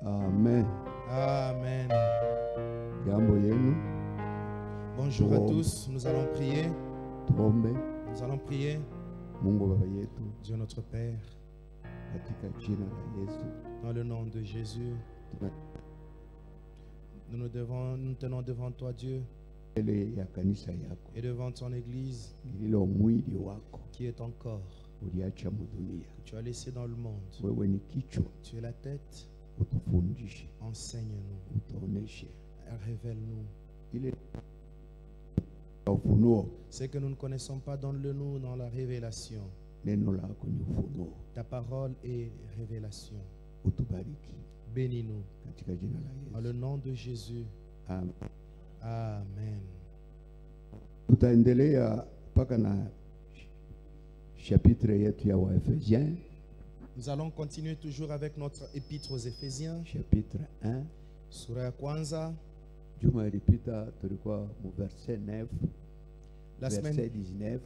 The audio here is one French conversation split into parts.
Amen. Amen. Jambo yenu. Bonjour à tous, nous allons prier. Tuombe. Nous allons prier. Mungu Baba yetu, Dieu notre Père, katika jina la Yesu, dans le nom de Jésus, nous tenons devant toi Dieu mbele ya kanisa yako et devant ton Église lililo mwili wako qui est ton corps, uliacha mudunia. que tu as laissé dans le monde. Wewe ni kichwa, Tu es la tête, utufundishe, enseigne-nous, utuoneshe révèle-nous. ile ufunuo. Ce que nous ne connaissons pas, donne-le-nous dans la révélation. Neno lako ni ufunuo. Ta parole est révélation. Utubariki Bénis-nous. katika jina Dans la le Yesu. nom de Jésus. Amen. Amen. Tutaendelea mpaka na chapitre yetu ya Waefesiens, Nous allons continuer toujours avec notre épître aux Éphésiens, chapitre 1. sura ya kwanza. Juma ilipita tulikuwa mu verset 9, La verset semaine, 19.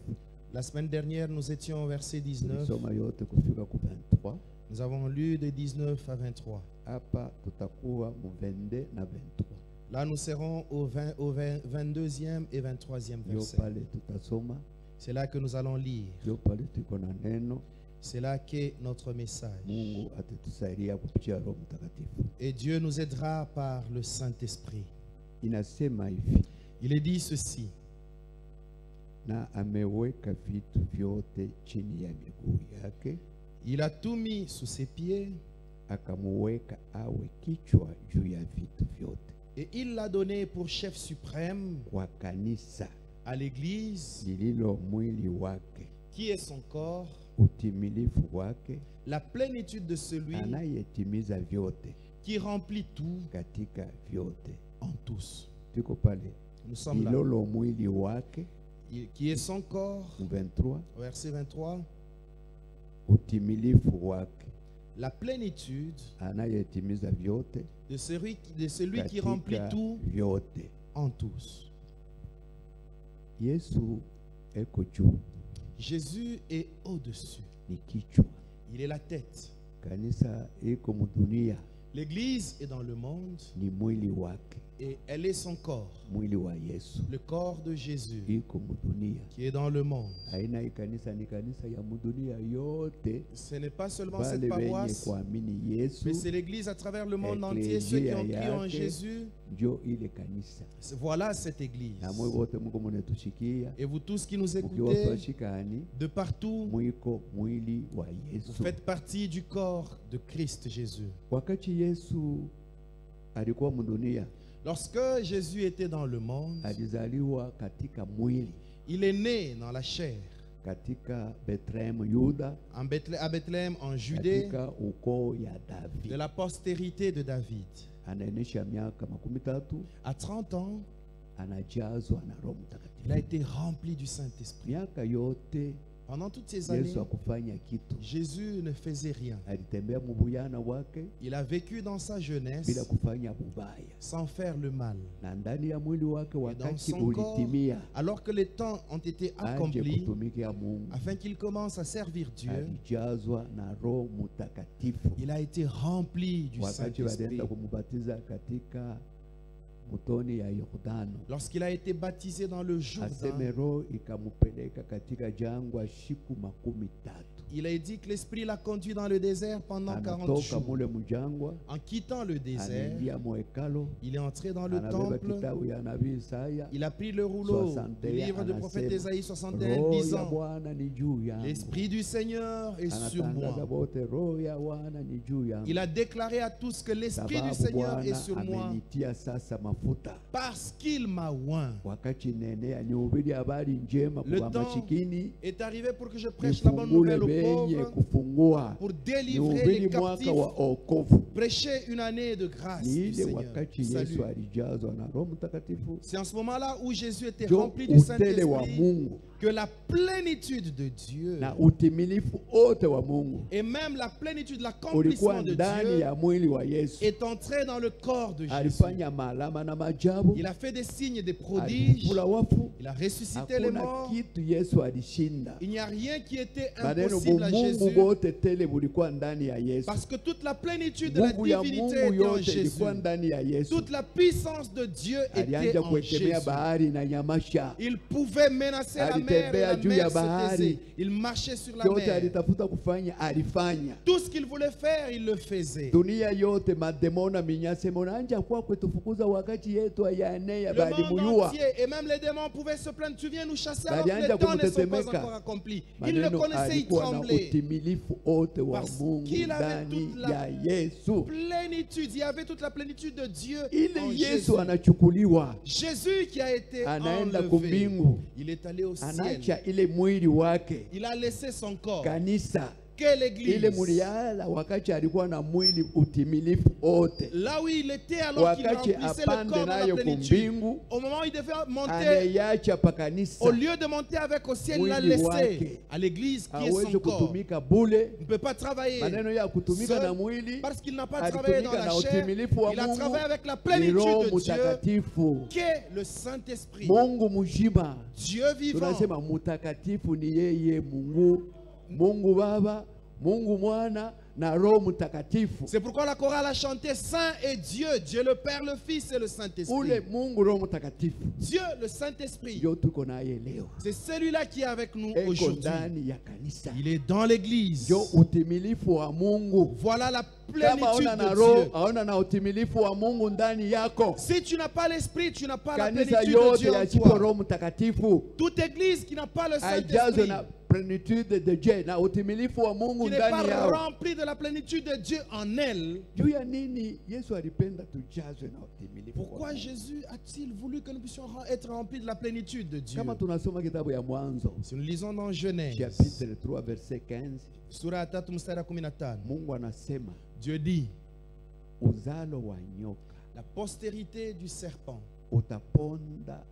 la semaine dernière, nous étions au verset 19. Tulisoma yote kufika ku 23. Nous avons lu de 19 à 23. Hapa tutakuwa mu 22 na 23. Là, nous serons au 22e et 23e Yo verset. pale tutasoma, C'est là que nous allons lire. yo pale tuko na neno. C'est là qu'est notre message. Mungu atatusaidia kupitia Roho Mtakatifu. Et Dieu nous aidera par le Saint-Esprit. Inasema hivi, Il est dit ceci. na ameweka vitu vyote chini ya miguu yake, Il a tout mis sous ses pieds akamuweka awe kichwa juu ya vitu vyote et il l'a donné pour chef suprême kwa kanisa à l'Église lililo mwili wake, qui est son corps, utimilifu wake, la plénitude de celui anayetimiza vyote qui remplit tout katika vyote. en tous. Tuko pale Nous sommes là. lililo mwili wake, Qui est son corps, 23, verset 23, utimilifu wake, la plénitude anayetimiza vyote de celui qui katika remplit tout vyote. en tous. Yesu eko juu, Jésus est au-dessus. ni kichwa. Il est la tête. Kanisa iko mudunia, L'Église est dans le monde ni mwili wake, et elle est son corps, mwili wa Yesu le corps de Jésus iko mudunia. qui est dans le monde. Haina hii kanisa, ni kanisa ya mudunia yote, Ce n'est pas seulement cette bale benye paroisse, kuamini Yesu mais c'est l'Église à travers le monde entier, Ecclesia ceux qui ont cru en yake, Jésus. njo ile kanisa. Voilà cette Église. Na mwe wote muko munetushikia, Et vous tous qui nous ukiwa écoutez twashikani, de partout, mwiko mwili wa vous Yesu. faites partie du corps de Christ Jésus. Wakati Yesu alikuwa mudunia, Lorsque Jésus était dans le monde, alizaliwa katika mwili il est né dans la chair, katika Bethlehem Yuda, à Bethléem en Judée, katika ukoo ya de David. la postérité de David. Anaenesha miaka 13, À 30 ans, anajazwa na Roho il a Mtakatifu. été rempli du Saint-Esprit. Miaka yote Pendant toutes ces années, Yesu akufanya kitu, Jésus ne faisait rien. alitembea mubuyana wake Il a vécu dans sa jeunesse bila kufanya bubaya, sans faire le mal. na ndani ya mwili wake Et dans wakati son corps, ulitimia, alors que les temps ont été aje accomplis, kutumikia Mungu, afin qu'il commence à servir Dieu, alijazwa na Roho Mtakatifu. il a été rempli du Wakati Saint-Esprit. walienda kumubatiza katika mtoni ya Yordano, Lorsqu'il a été baptisé dans le Jourdain, aseme Roho ikamupeleka katika jangwa siku 13. il a dit que l'Esprit l'a conduit dans le désert pendant 40 Anatoka jours. mule mujangwa, En quittant le désert, anaingia mwekalo, il est entré dans le anabeba temple. kitabu ya nabii Isaya, Il a pris le rouleau 61, du livre du prophète anasema, Ésaïe 61, Roho ya disant: Bwana ni juu yangu. l'Esprit du Seigneur est sur Anatangaza moi. bote, Roho ya Bwana ni juu yangu. Il a déclaré à tous que l'Esprit du Sababu Seigneur est Bwana sur moi amenitia sasa mafuta. parce qu'il m'a oint. Wakati nenea nihubiri habari njema Le kwa temps masikini, est arrivé pour que je prêche la bonne nifungule nouvelle aux benye pauvres, kufungua, pour délivrer les nihubiri mwaka captifs, wa okovu. prêcher une année de grâce Ni du ile Seigneur. wakati Salut. Yesu alijazwa na Roho Mtakatifu, C'est en ce moment-là où Jésus était njo rempli du utele wa Saint-Esprit Mungu que la plénitude de Dieu na utimilifu wote wa Mungu et même la plénitude, ulikuwa l'accomplissement de ndani Dieu ya mwili wa Yesu. est entré dans le corps de Jésus. Alifanya maalama na maajabu, Il a fait des signes, des prodiges. alifufula wafu. Il a ressuscité les Hakuna morts. kitu Yesu alishinda. Il n'y a rien qui était Maneno impossible accessible à Mungu Jésus wote tele bulikuwa ndani ya Yesu. parce que toute la plénitude de la Nguvu ya divinité Mungu était en yote Jésus. ilikuwa ndani ya Yesu. Toute la puissance de Dieu était Alianza en kuekemea Jésus. bahari na nyamasha. Il pouvait menacer la mer et Alitembea la juu ya mer se bahari. taisait. Il marchait sur la Yote mer. alitafuta kufanya alifanya. Tout ce qu'il voulait faire, il le faisait. Dunia yote mademona minyase monanja kwa kutufukuza wakati yetu ayanea Le bali monde muyua. entier et même les démons pouvaient se plaindre. Tu viens nous chasser alors que Balianja les temps ne sont pas kumtetemeka. encore accomplis. Il le Maneno connaissait, il alikuwa na tremblait. utimilifu wote wa Parce Mungu qu'il avait ndani toute la ya Yesu. plénitude. Il y avait toute la plénitude de Dieu Ile en Yesu Jésus. anachukuliwa, Jésus qui a été anaenda enlevé. kumbingu, Il est allé au ciel. anacha ile mwili wake Il a laissé son corps. kanisa Quelle ile église. muliala wakati alikuwa na mwili utimilifu wote, Là où il était alors qu'il wakati remplissait le apande corps dans la nayo plénitude. kumbingu, Au moment où il devait monter, anayacha pa kanisa, au lieu de monter avec au ciel, il l'a Mwili laissé wake. à l'église qui est hawezi son corps. kutumika bule. Il ne peut pas travailler Maneno ya kutumika seul na mwili parce qu'il n'a pas travaillé dans alitumika la na chair. utimilifu wa Il a Mungu travaillé avec la ni plénitude Roho de Dieu Mutakatifu. qu'est le Saint-Esprit. Mungu mzima, Dieu vivant. tunasema mutakatifu ni yeye Mungu, Mungu Baba, Mungu Mwana na Roho Mutakatifu. C'est pourquoi la chorale a chanté Saint est Dieu, Dieu le Père, le Fils et le Ule Saint-Esprit. Mungu Roho Mutakatifu Dieu, le Saint-Esprit, ndio tuko naye leo, c'est celui-là qui est avec nous eko aujourd'hui. ndani ya kanisa, Il est dans l'église. ndio utimilifu wa Mungu. Voilà la Kama hauna plénitude na de roho, Dieu. hauna na utimilifu wa Mungu ndani yako, Si tu n'as pas l'esprit, tu n'as pas la kanisa plénitude de yote Dieu en yasipo toi. Roho Mutakatifu Toute église qui n'a pas le haijazwe na Saint-Esprit, plenitude de Dieu na utimilifu wa Mungu qui n'est ndani pas yao. remplie de la plénitude de Dieu en elle, Juu ya nini Yesu alipenda tujazwe na utimilifu wa pourquoi Mungu? Jésus a-t-il voulu que nous puissions être remplis de la plénitude de Dieu? Kama tunasoma kitabu ya Mwanzo Si nous lisons dans Genèse, chapitre 3 verset 15, sura ya 3 mstari wa 15, Mungu anasema Dieu dit, uzalo wa nyoka la postérité du serpent, utaponda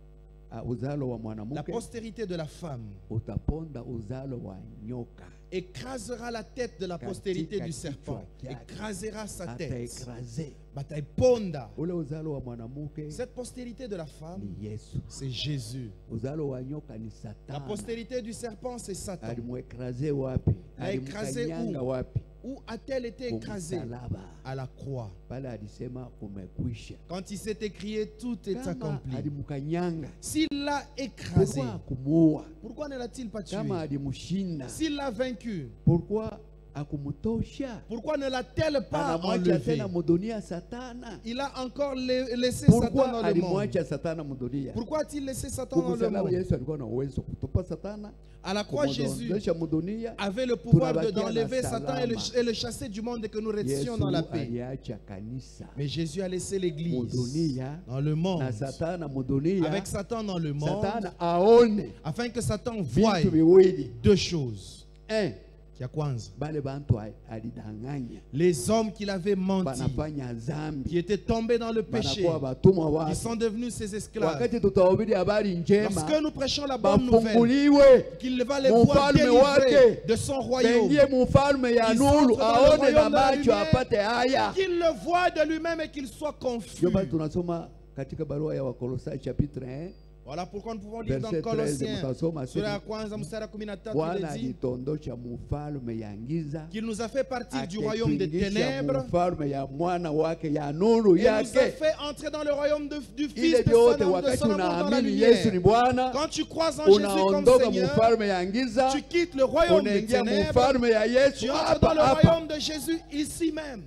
uzalo wa la mwanamke postérité de la femme, utaponda uzalo wa nyoka, écrasera la tête de la postérité du serpent, écrasera sa tête. ataekraze. Bataille ponda. Ule uzalo wa mwanamke Cette postérité de la femme, ni Yesu, c'est Jésus. uzalo wa nyoka ni La Satani. postérité du serpent, c'est Satan. Alimwekraze wapi? A écrasé Alimkanyanga où? wapi? Où a-t-elle été écrasée? Kumsalaba. À la croix. Pale alisema kumekwisha. Quand il s'est écrié, tout est Kama accompli. alimkanyanga, S'il l'a écrasé, pourquoi kumuua? pourquoi ne l'a-t-il pas tué? Kama alimshinda, S'il l'a vaincu, pourquoi akumtosha? pourquoi ne l'a-t-elle pas Anamwacha enlevé? tena mudunia Satana. Il a encore laissé Satan Pourquoi dans le monde. alimwacha Satana mudunia? Pourquoi a-t-il laissé Satan dans le Kumsalaba monde? Yesu alikuwa na uwezo kutupa Satana, À la croix, Jésus kumudondosha mudunia. avait le pouvoir Tunabakia d'enlever na Satan salama. et le chasser du monde et que nous restions Yesu dans la paix. aliacha kanisa Mais Jésus a laissé l'église mudunia dans le monde, na Satana mudunia, avec Satan dans le monde, Satana aone afin que Satan voie vitu viwili. deux choses. Eh, Kia kwanza, bale bantu alidanganya, les hommes qu'il avait menti, banafanya qui zambi, étaient tombés dans le péché, banakuwa batumwa ils wake. sont devenus ses esclaves. Wakati tutahubiri habari njema, Lorsque nous prêchons la bonne nouvelle, bafunguliwe, qu'il va les voir Mfalme délivrés wake. de son royaume, bengie mufalme ya Ils nuru, entrent dans le aone royaume na de la macho lumière. apate haya. qu'il le voit de lui-même et qu'il soit confus. Ndio maana tunasoma katika barua ya Wakolosai chapitre 1 Voilà pourquoi nous pouvons lire dans verset 13, Colossiens, mtasoma sura ya sema kwanza mstari wa 13, Bwana il est dit alitondosha mufalme ya giza qu'il nous a fait partir du royaume des akituingisha ténèbres mufalme ya mwana wake ya nuru et nous a yake. fait entrer dans le royaume du Fils Ile de vyote son amour, wakati dans la unaamini Yesu ni lumière. Bwana, Quand tu crois en Jésus comme unaondoka Seigneur, mufalme ya giza, tu quittes le royaume des unaingia ténèbres, mufalme ya Yesu tu entres hapa dans le hapa. royaume de Jésus ici même.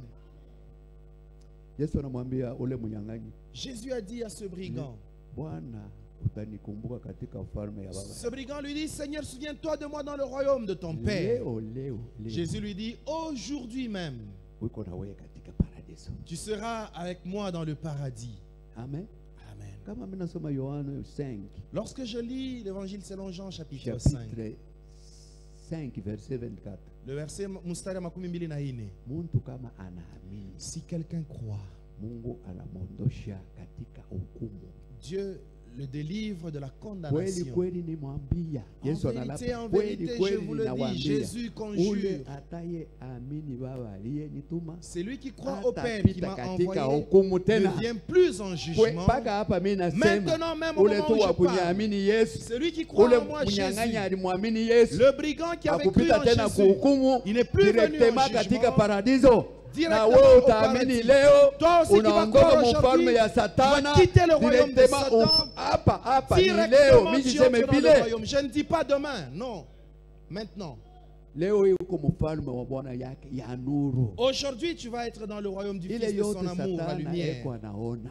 Yesu anamwambia ule mnyang'anyi, Jésus a dit à ce brigand, Bwana utanikumbuka katika ufalme ya baba. ce brigand lui dit, Seigneur, souviens-toi de moi dans le royaume de ton Père. Leo Jésus lui dit, aujourd'hui même, uko na wewe katika paradiso. tu seras avec moi dans le paradis. Amen. Amen. Kama mimi nasoma Yohana 5 Lorsque je lis l'évangile selon Jean chapitre 5, chapitre 5 verset 24, le verset mstari wa 24, muntu kama anaamini si quelqu'un croit, Mungu anamwondosha katika hukumu. Dieu le délivre de la Kweli condamnation. kweli nimwambia. Yesu En analapa. vérité, Kweli je kweli vous le dis, ninawaambia. Jésus conjure. Ule ataye amini Baba aliyenituma. Celui qui croit Hata au Père qui pita m'a katika envoyé hukumu tena. ne vient plus en jugement. Mpaka hapa mimi nasema Maintenant, même au ule moment tu où wa je parle, kunyamini Yesu. celui qui croit Ule en moi, Jésus, mnyang'anyi alimwamini Yesu. le brigand qui avait cru Akupita en tena Jésus, kuhukumu il n'est plus venu en directement katika jugement. paradiso. Na Directement wewe au utaamini paradis. leo, Toi aussi qui vas unaondoka croire mfalme aujourd'hui, ya tu Satana vas quitter le royaume de directement Satan. hapa ni leo. Directement, Mimi tu siseme entres dans le vile. royaume. Je ne dis pas demain, non. Maintenant. Leo yuko mfalme wa Bwana yake ya nuru. Aujourd'hui, tu vas être dans le royaume du Ile Fils de son yote amour, la Satana lumière. eko anaona.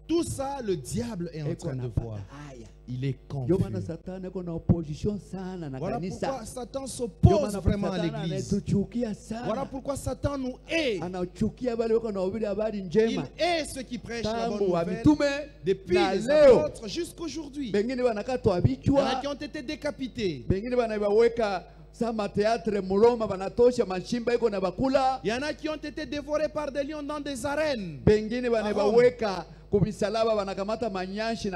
Tout ça, le diable est en Eko train de anapata voir. haya. Il est Ndio maana confus. Satana eko na opposition sana na Voilà kanisa. pourquoi Satan Ndio s'oppose maana vraiment à Satana l'église. anatuchukia sana. Voilà pourquoi Satan nous hait. Anachukia wale wako nahubiri habari Il njema. hait ceux qui prêchent la bonne Tangu wa nouvelle mitume depuis na les leo. apôtres jusqu'aujourd'hui. Bengine wanakatwa Il y en a vichwa. qui ont été décapités. Bengine wanaweka sama teatre Muloma wanatosha mashimba iko na bakula. Il y en a qui ont été dévorés par des lions dans des arènes. Bengine wanaweka kumisalaba wanakamata manyashi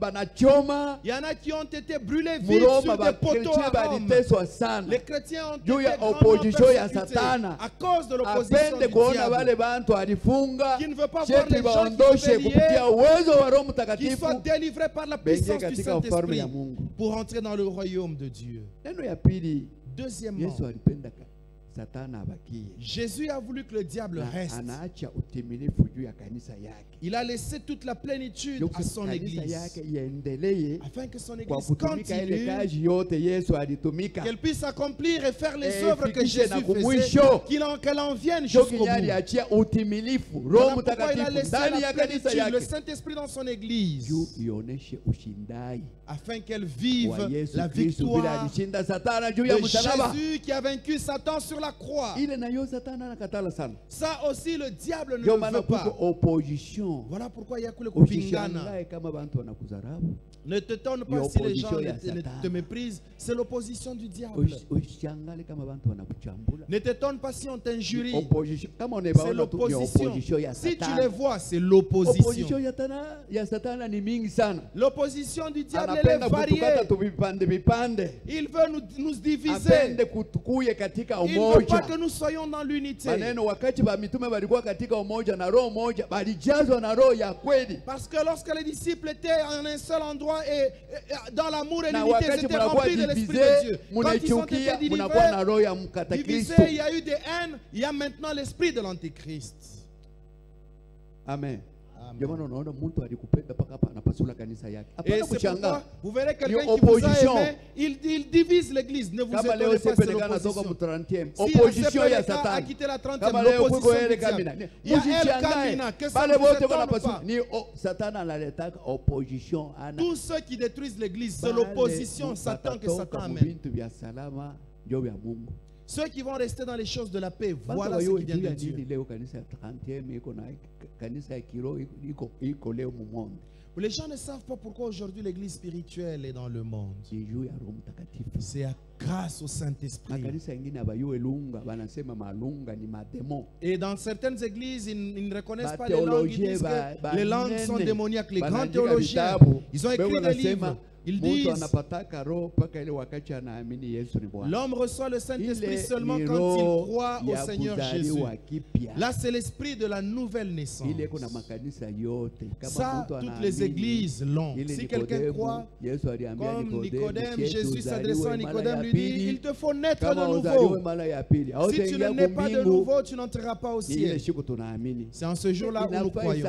banachoma. Il y en a qui ont été brûlés vifs sur des poteaux à Rome. Les chrétiens ont été persécutés à cause de l'opposition du diable, qui ne veut pas voir les gens qui soient délivrés par la puissance du Saint-Esprit pour entrer dans le royaume de Dieu. Deuxièmement, Jésus a voulu que le diable reste. Il a laissé toute la plénitude à son église, afin que son église continue, qu'elle puisse accomplir et faire les œuvres que Jésus faisait, qu'elle en vienne jusqu'au bout. Voilà pourquoi il a laissé la plénitude, le Saint-Esprit dans son église, afin qu'elle vive la victoire de Jésus qui a vaincu Satan sur la croix. Ça aussi le diable ne le veut pas. Voilà pourquoi il y a que le kupingana. Ne t'étonne pas si les gens te méprisent. C'est l'opposition du diable. Ne t'étonne pas si on t'injurie. C'est l'opposition. Si tu les vois, c'est l'opposition. L'opposition du diable, elle est variée. Il veut nous diviser. Il ne veut pas que nous soyons dans l'unité. Parce que lorsque les disciples étaient en un seul endroit et dans l'amour et l'unité, ils étaient remplis de l'Esprit de Dieu. Quand ils ont été divisés, il y a eu des haines. Il y a maintenant l'esprit de l'Antéchrist. Amen. Et c'est pourquoi vous verrez quelqu'un qui vous a aimé, il divise l'église. Ne vous étonnez pas, c'est l'opposition. Si Sepeleka a quitté la 30e, l'opposition du diable. Il y a El Kamina, que ça ne vous étonne pas. Tous ceux qui détruisent l'église, c'est l'opposition Satan que Satan amène. Ceux qui vont rester dans les choses de la paix, voilà ce qui vient de Dieu. Les gens ne savent pas pourquoi aujourd'hui l'église spirituelle est dans le monde. C'est grâce au Saint-Esprit. Et dans certaines églises, ils ne reconnaissent pas les langues. Ils disent que les langues sont démoniaques. Les grands théologiens, ils ont écrit des livres. Ils disent l'homme reçoit le Saint-Esprit seulement quand il croit au Seigneur Jésus. Là, c'est l'esprit de la nouvelle naissance. Ça, toutes les églises l'ont. Si quelqu'un croit, comme Nicodème, Jésus s'adressant à Nicodème lui dit, il te faut naître de nouveau. Si tu ne nais pas de nouveau, tu n'entreras pas au ciel. C'est en ce jour-là où nous croyons.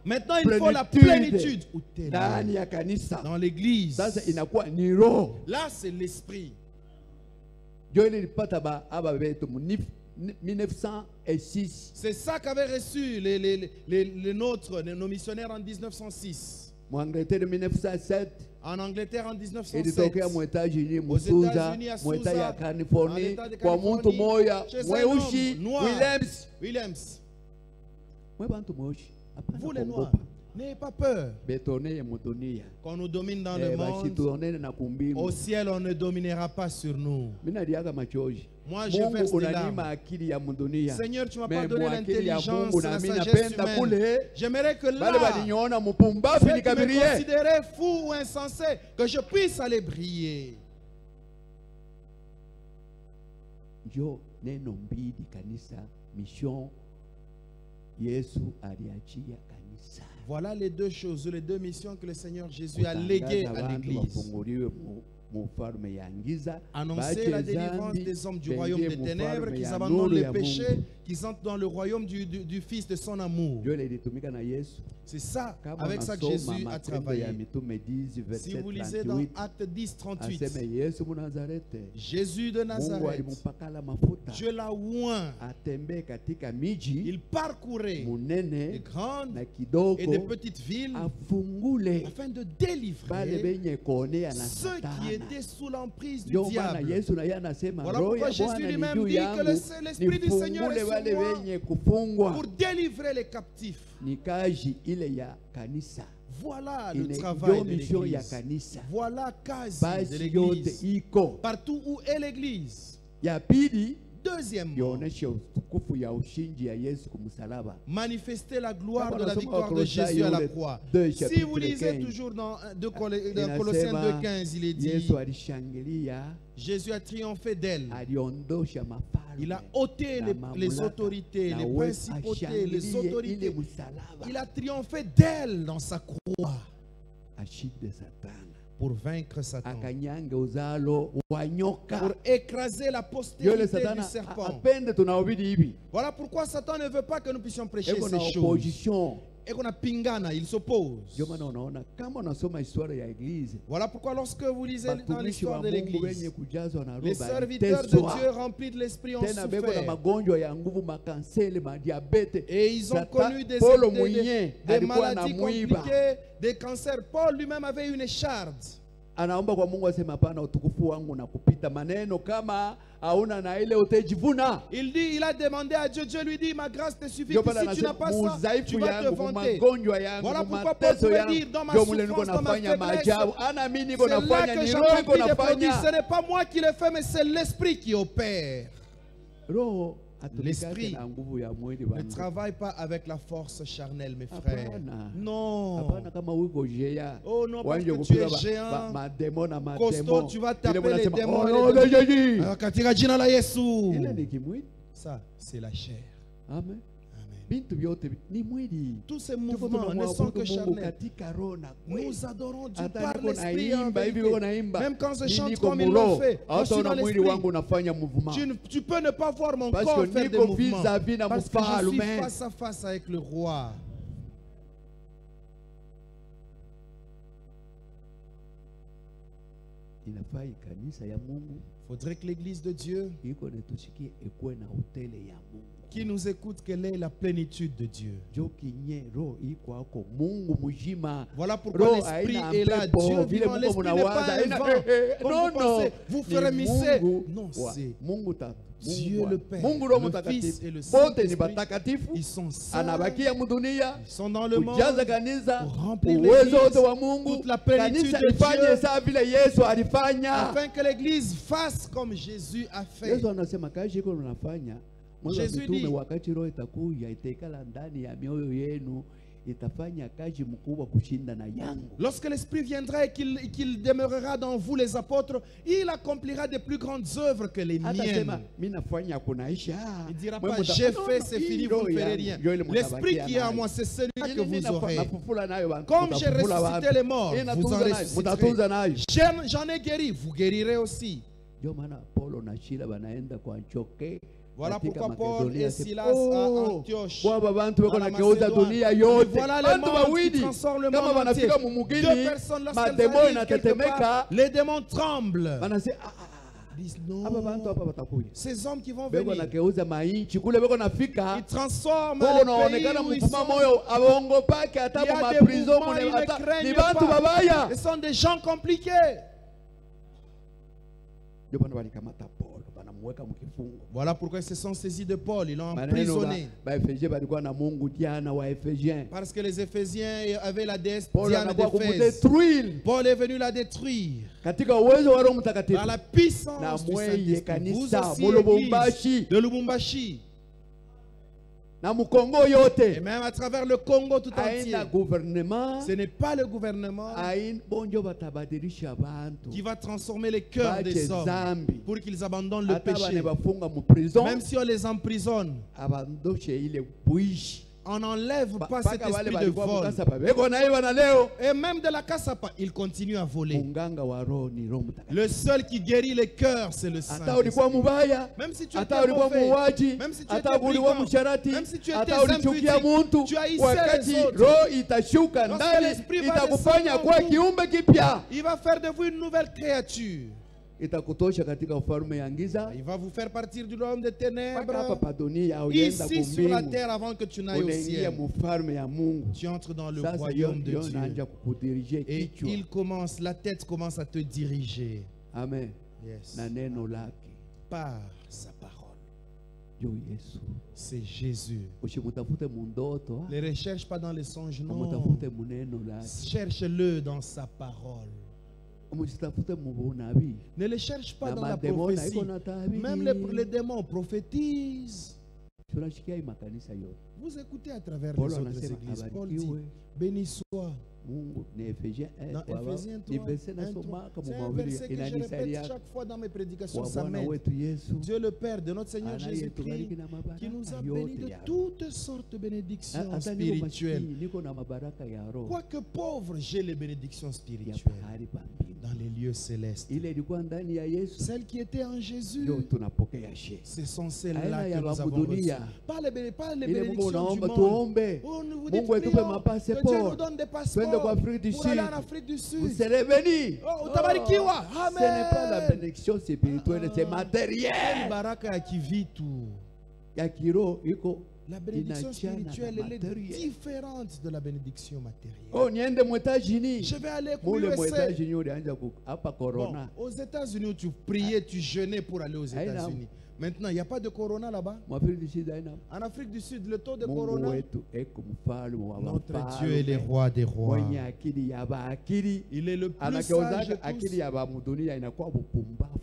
Maintenant, il faut la plénitude dans l'église. Là, c'est l'esprit. 1906. C'est ça qu'avaient reçu les nôtres, nos missionnaires en 1906. En Angleterre 1907. En Angleterre en 1907. Aux États-Unis à Sousa, en Californie, chez un homme noir, Williams. Vous les Noirs, N'ayez pas peur. Quand on nous domine dans le monde, au ciel, on ne dominera pas sur nous. Moi, je verse des larmes. Seigneur, tu ne m'as pas donné l'intelligence, la sagesse humaine. J'aimerais que là, tu me considérais fou ou insensé, que je puisse aller briller. Voilà les deux choses, les deux missions que le Seigneur Jésus a léguées à l'Église. Annoncer la délivrance des hommes du royaume des ténèbres, qu'ils abandonnent les péchés, qu'ils entrent dans le royaume du Fils de son amour. C'est ça, avec ça que Jésus a travaillé. Si vous lisez dans Acte 10, 38, Jésus de Nazareth, Dieu l'a oint. Il parcourait les grandes et des petites villes afin de délivrer ceux qui étaient sous l'emprise du diable. Voilà pourquoi Jésus lui-même dit que l'Esprit du Seigneur est sur moi pour délivrer les captifs. Voilà le travail de l'Église. Voilà quasi de l'Église. Partout où est l'Église. Deuxièmement, manifester la gloire de la victoire de Jésus à la croix. Si vous lisez toujours dans Colossiens 2,15, il est dit, Jésus a triomphé d'elle. Il a ôté les autorités, les principautés, les autorités. Il a triomphé d'elle dans sa croix pour vaincre Satan, pour écraser la postérité du serpent. Voilà pourquoi Satan ne veut pas que nous puissions prêcher ces choses. Et qu'on a pingana, il s'oppose. Voilà pourquoi lorsque vous lisez dans l'histoire de l'Église, les serviteurs de Dieu remplis de l'Esprit ont souffert. Et ils ont connu des maladies compliquées, des cancers. Paul lui-même avait une écharde. Anaomba kwa Mungu asema hapana, utukufu wangu na kupita maneno kama hauna na ile utejivuna. Il a demandé à Dieu, Dieu lui dit ma grâce te suffit. Si tu n'as pas ça, tu vas te vanter. Voilà pourquoi Paul pouvait dire dans ma souffrance, dans ma faiblesse, c'est là que j'ai accompli des prodiges. Ce n'est pas moi qui le fais, mais c'est l'Esprit qui opère. L'esprit ne travaille pas avec la force charnelle, mes frères. Non. Oh non, parce que tu es géant, costaud, tu vas taper les démons. Ça, c'est la chair. Amen. Tous ces mouvements ne sont que charnels. Nous adorons Dieu par l'Esprit en vérité. Même quand je chante comme ils l'ont fait, je suis dans l'Esprit. Tu peux ne pas voir mon corps faire des mouvements parce que je suis face à face avec le roi. Il faudrait que l'église de Dieu qui nous écoute, quelle est la plénitude de Dieu. Voilà pourquoi l'Esprit est là. Dieu vivant, l'Esprit n'est pas un vent. Comme vous pensez, vous frémissez. Non, c'est Dieu le Père, le Fils et le Saint-Esprit. Ils sont saints, ils sont dans le monde pour remplir l'église, toute la plénitude de Dieu, afin que l'église fasse comme Jésus a fait. Jésus dit, lorsque l'Esprit viendra et qu'il demeurera dans vous les apôtres, il accomplira de plus grandes œuvres que les miennes. Il ne dira pas j'ai fait, c'est fini, vous ne ferez rien. L'Esprit qui est en moi, c'est celui que vous aurez. Comme j'ai ressuscité les morts, vous en ressusciterez. J'en ai guéri, vous guérirez aussi. Voilà pourquoi Paul et Silas à Antioche, voilà les mondes qui transforment le monde entier. Deux personnes, lorsqu'elles arrivent quelque part, les démons tremblent. Disent non. Ces hommes qui vont venir, ils transforment le pays où ils sont. Il y a des mouvements, ils ne craignent pas. Ce sont des gens compliqués. Voilà pourquoi ils se sont saisis de Paul, ils l'ont emprisonné. Parce que les Éphésiens avaient la déesse Diane d'Éphèse. Paul est venu la détruire. Par la puissance du Saint-Esprit. Vous aussi, l'église de Lubumbashi. Et même à travers le Congo tout entier. Ce n'est pas le gouvernement qui va transformer les cœurs des hommes pour qu'ils abandonnent le péché. Même si on les emprisonne, on n'enlève pas cet esprit de vol. Et même de la cassapa, il continue à voler. Le seul qui guérit les cœurs, c'est le Saint-Esprit. Même si tu étais mauvais, même si tu étais brigand, même si tu étais impudique, tu haïssais les autres. Lorsque l'Esprit va descendre, il va faire de vous une nouvelle créature. Il va vous faire partir du royaume des ténèbres ici sur la terre avant que tu n'ailles au ciel. Tu entres dans le royaume de Dieu et la tête commence à te diriger. Amen. Yes. Par sa parole. C'est Jésus. Ne le recherche pas dans les songes, non. Cherche-le dans sa parole. Ne les cherche pas dans la prophétie. Même les démons prophétisent. Vous écoutez à travers les autres églises. Paul dit, béni soit. Dans Éphésiens 3, c'est un verset que je répète chaque fois dans mes prédications. Ça m'aide. Dieu le Père de notre Seigneur Jésus-Christ qui nous a bénis de toutes sortes de bénédictions spirituelles. Quoique pauvre, j'ai les bénédictions spirituelles dans les lieux célestes. Celles qui étaient en Jésus, ce sont celles-là que nous avons reçues. Pas les bénédictions du monde. Oh, nous vous dites, prions, que Dieu nous donne des passeports pour aller en Afrique du Sud. Vous serez bénis. Oh, utabarikiwa. Amen. Ce n'est pas la bénédiction spirituelle, c'est matériel. Baraka qui vit tout. La bénédiction spirituelle, elle est différente de la bénédiction matérielle. Oh, je vais aller aux États-Unis où tu priais, tu jeûnais pour aller aux États-Unis. Maintenant, il n'y a pas de corona là-bas. En Afrique du Sud, le taux de corona. Notre Dieu est le roi des rois. Il est le plus sage de tous.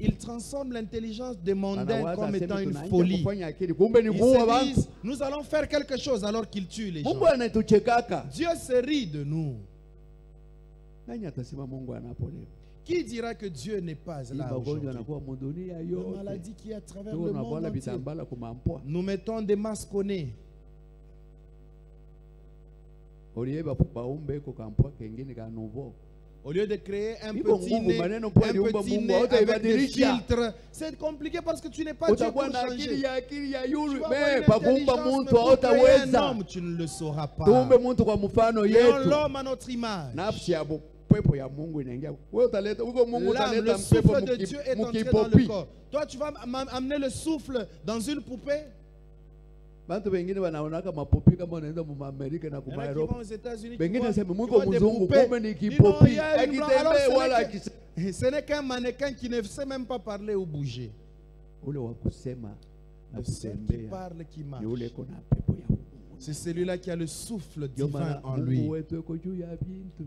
Il transforme l'intelligence des mondains comme étant une folie. Ils se disent, nous allons faire quelque chose alors qu'il tue les gens. Dieu se rit de nous. Qui dira que Dieu n'est pas là aujourd'hui? La maladie qui est à travers le monde entier. Nous mettons des masques au nez. Au lieu de créer un petit nez, avec des filtres, c'est compliqué parce que tu n'es pas Dieu pour changer. Tu vas créer un homme, tu ne le sauras pas. Créons l'homme à notre image. L'âme, le souffle de Dieu est entré dans le corps. Toi, tu vas amener le souffle dans une poupée. Il y en a qui vont aux États-Unis, qui voient des poupées. Ce n'est qu'un mannequin qui ne sait même pas parler ou bouger. Celui qui parle, qui marche. C'est celui-là qui a le souffle divin en lui.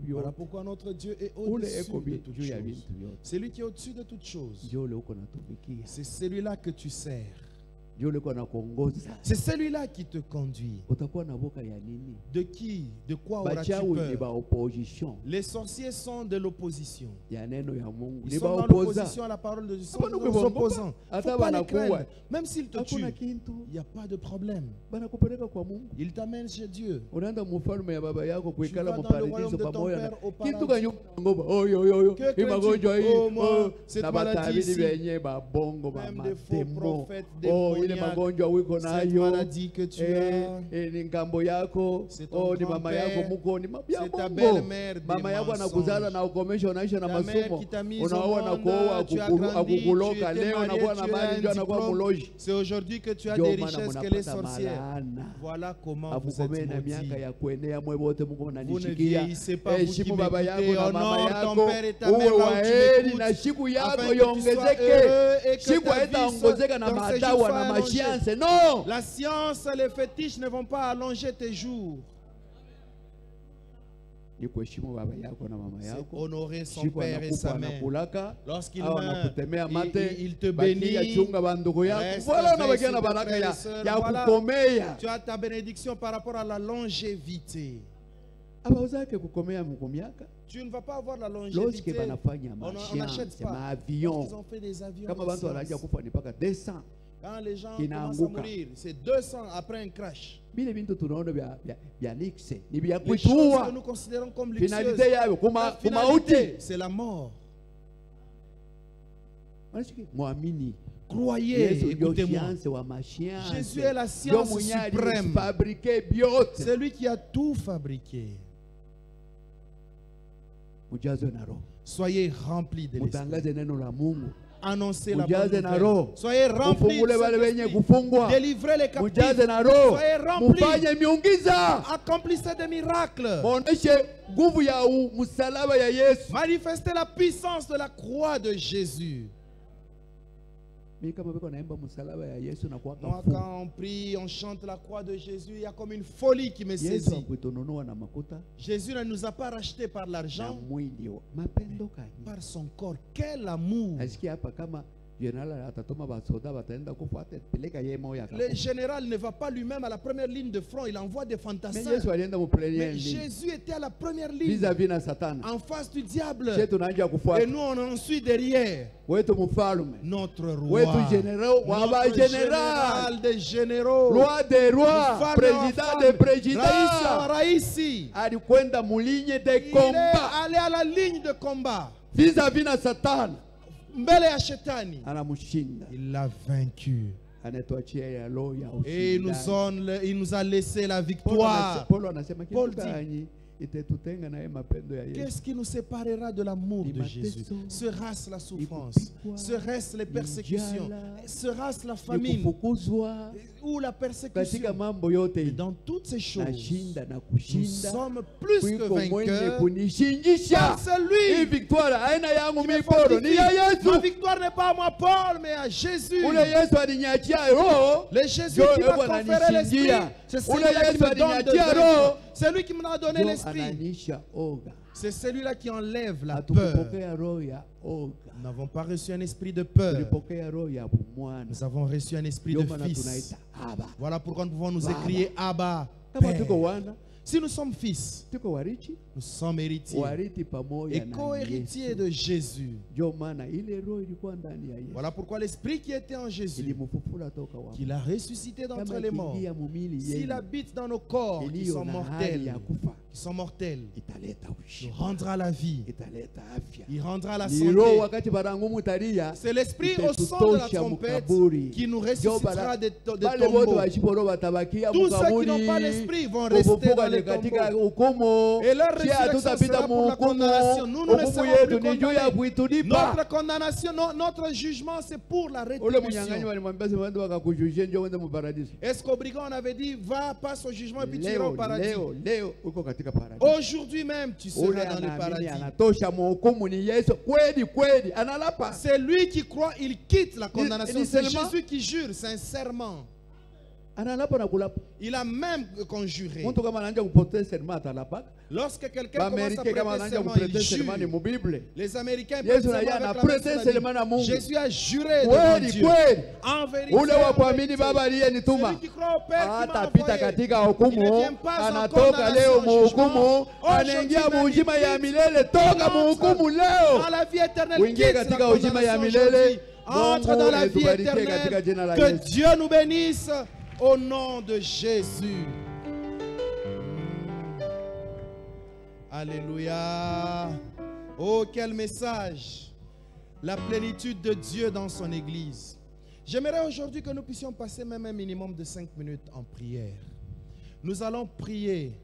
Voilà pourquoi notre Dieu est au-dessus de toutes choses. C'est lui qui est au-dessus de toutes choses. C'est celui-là que tu sers. C'est celui-là qui te conduit. De qui? De quoi auras-tu peur? Les sorciers sont de l'opposition. Ils sont dans l'opposition à la parole de Dieu. Ils sont nos opposants. Il ne faut pas les craindre. Même s'ils te tuent, il n'y a pas de problème. Ils t'amènent chez Dieu. Tu vas dans le royaume de ton Père au paradis. Que crains-tu? Oh, moi, cette maladie ici. Même des faux prophètes, des cette maladie que tu as, c'est ton grand-père, c'est ta belle-mère, ta mère qui t'a mis au monde, tu as grandi, tu étais marié, tu as un diplôme. C'est aujourd'hui que tu as des richesses qu'elle est sorcière. Voilà comment vous êtes maudits. Vous ne vieillissez pas, vous qui m'écoutez. Honore ton père et ta mère là où tu m'écoutes, afin que tu sois heureux et que ta vie soit dans ces jours soit allongée. Non. La science et les fétiches ne vont pas allonger tes jours. C'est honorer son père et sa mère. Lorsqu'il meurt, il te bénit. Voilà. Tu as ta bénédiction par rapport à la longévité. Tu ne vas pas avoir la longévité. On n'achète pas. Ils ont fait des avions. Quand les gens commencent à mourir, c'est 200 après un crash. Les choses que nous considérons comme luxueuses, la finalité, c'est la mort. Croyez, écoutez-moi. Jésus est la science suprême. C'est lui qui a tout fabriqué. Soyez remplis de l'esprit. Annoncez la bonne nouvelle. Soyez remplis de l'esprit. Délivrez les captifs. Soyez remplis. Accomplissez des miracles. Manifestez la puissance de la croix de Jésus. Moi, quand on prie, on chante la croix de Jésus, il y a comme une folie qui me saisit. Jésus ne nous a pas rachetés par l'argent, par son corps. Quel amour! Le général ne va pas lui-même à la première ligne de front, il envoie des fantassins. Mais Jésus était à la première ligne, en face du diable. Et nous, on en suit derrière. Notre roi, notre général des généraux, roi des rois, président des présidents. Raïsi, il est allé à la ligne de combat. Vis-à-vis de Satan. Il l'a vaincu. Et il nous a laissé la victoire. Paul dit, qu'est-ce qui nous séparera de l'amour de Jésus? Sera-ce la souffrance? Sera-ce les persécutions? Sera-ce la famine? Ou la persécution? Et dans toutes ces choses, nous sommes plus que vainqueurs par celui qui me fortifie. Ma victoire n'est pas à moi, Paul, mais à Jésus. Le Jésus qui m'a conféré l'esprit, c'est celui-là qui me donne de vaincre. C'est lui qui m'a donné l'esprit. C'est celui-là qui enlève la peur. Nous n'avons pas reçu un esprit de peur. Nous avons reçu un esprit de fils. Voilà pourquoi nous pouvons nous écrier Abba, Père. Si nous sommes fils, nous sommes héritiers et co-héritiers de Jésus. Voilà pourquoi l'esprit qui était en Jésus, qu'il a ressuscité d'entre les morts, s'il habite dans nos corps qui sont mortels, il rendra la vie, il rendra la santé. C'est l'esprit au son de la trompette qui nous ressuscitera des tombeaux. Tous ceux qui n'ont pas l'esprit vont rester dans les tombeaux. Et leur résurrection sera pour la condamnation. Nous ne serons plus condamnés. Notre condamnation, notre jugement, c'est pour la rétribution. Est-ce qu'au brigand on avait dit, va, passe au jugement et puis tu iras au paradis? Aujourd'hui même, tu seras dans le paradis. C'est lui qui croit, il quitte la condamnation. C'est Jésus qui jure sincèrement. Il a même conjuré. Lorsque quelqu'un commence à prêter serment, il jure. Les Américains prêtent serment. Jésus a juré devant Dieu. En vérité, celui qui croit au Père qui m'a envoyé, il ne vient pas en condamnation, jugement. Aujourd'hui même, dans la vie éternelle, quitte la condamnation aujourd'hui. Entre dans la vie éternelle. Que Dieu nous bénisse. Au nom de Jésus. Alléluia. Oh, quel message. La plénitude de Dieu dans son Église. J'aimerais aujourd'hui que nous puissions passer même un minimum de 5 minutes en prière. Nous allons prier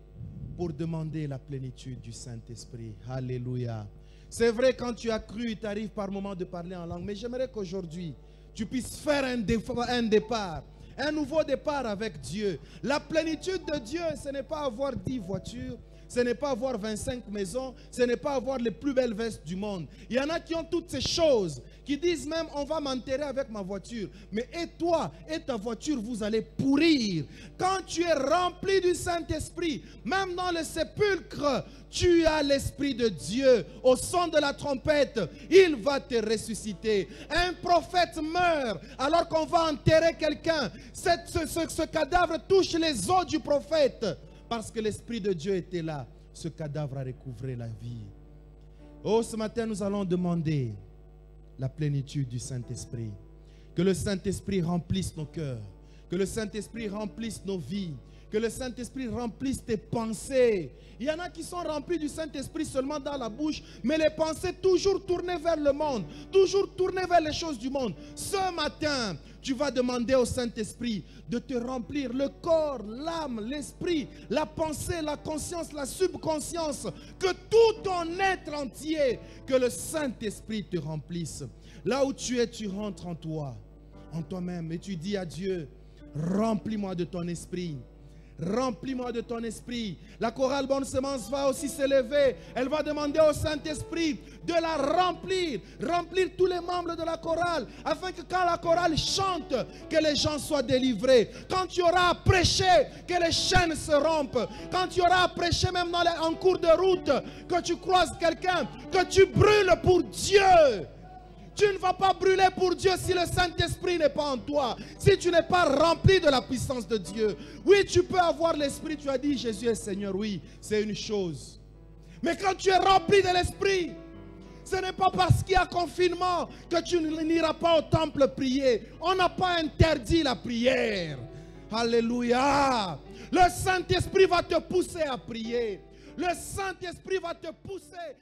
pour demander la plénitude du Saint-Esprit. Alléluia. C'est vrai, quand tu as cru, il t'arrive par moment de parler en langue. Mais j'aimerais qu'aujourd'hui, tu puisses faire un départ. Un nouveau départ avec Dieu. La plénitude de Dieu, ce n'est pas avoir 10 voitures. Ce n'est pas avoir 25 maisons, ce n'est pas avoir les plus belles vestes du monde. Il y en a qui ont toutes ces choses, qui disent même on va m'enterrer avec ma voiture. Mais et toi et ta voiture, vous allez pourrir. Quand tu es rempli du Saint-Esprit, même dans le sépulcre, tu as l'Esprit de Dieu. Au son de la trompette, il va te ressusciter. Un prophète meurt alors qu'on va enterrer quelqu'un. Ce cadavre touche les os du prophète. Parce que l'Esprit de Dieu était là, ce cadavre a recouvré la vie. Oh, ce matin, nous allons demander la plénitude du Saint-Esprit. Que le Saint-Esprit remplisse nos cœurs. Que le Saint-Esprit remplisse nos vies. Que le Saint-Esprit remplisse tes pensées. Il y en a qui sont remplis du Saint-Esprit seulement dans la bouche, mais les pensées toujours tournées vers le monde, toujours tournées vers les choses du monde. Ce matin, tu vas demander au Saint-Esprit de te remplir le corps, l'âme, l'esprit, la pensée, la conscience, la subconscience, que tout ton être entier, que le Saint-Esprit te remplisse. Là où tu es, tu rentres en toi, en toi-même, et tu dis à Dieu, remplis-moi de ton esprit. Remplis-moi de ton esprit. La chorale Bonne Semence va aussi s'élever. Elle va demander au Saint-Esprit de la remplir. Remplir tous les membres de la chorale. Afin que quand la chorale chante, que les gens soient délivrés. Quand tu auras à prêcher, que les chaînes se rompent. Quand tu auras à prêcher même en cours de route, que tu croises quelqu'un, que tu brûles pour Dieu. Tu ne vas pas brûler pour Dieu si le Saint-Esprit n'est pas en toi. Si tu n'es pas rempli de la puissance de Dieu. Oui, tu peux avoir l'Esprit. Tu as dit Jésus est Seigneur. Oui, c'est une chose. Mais quand tu es rempli de l'Esprit, ce n'est pas parce qu'il y a confinement que tu n'iras pas au temple prier. On n'a pas interdit la prière. Alléluia. Le Saint-Esprit va te pousser à prier. Le Saint-Esprit va te pousser.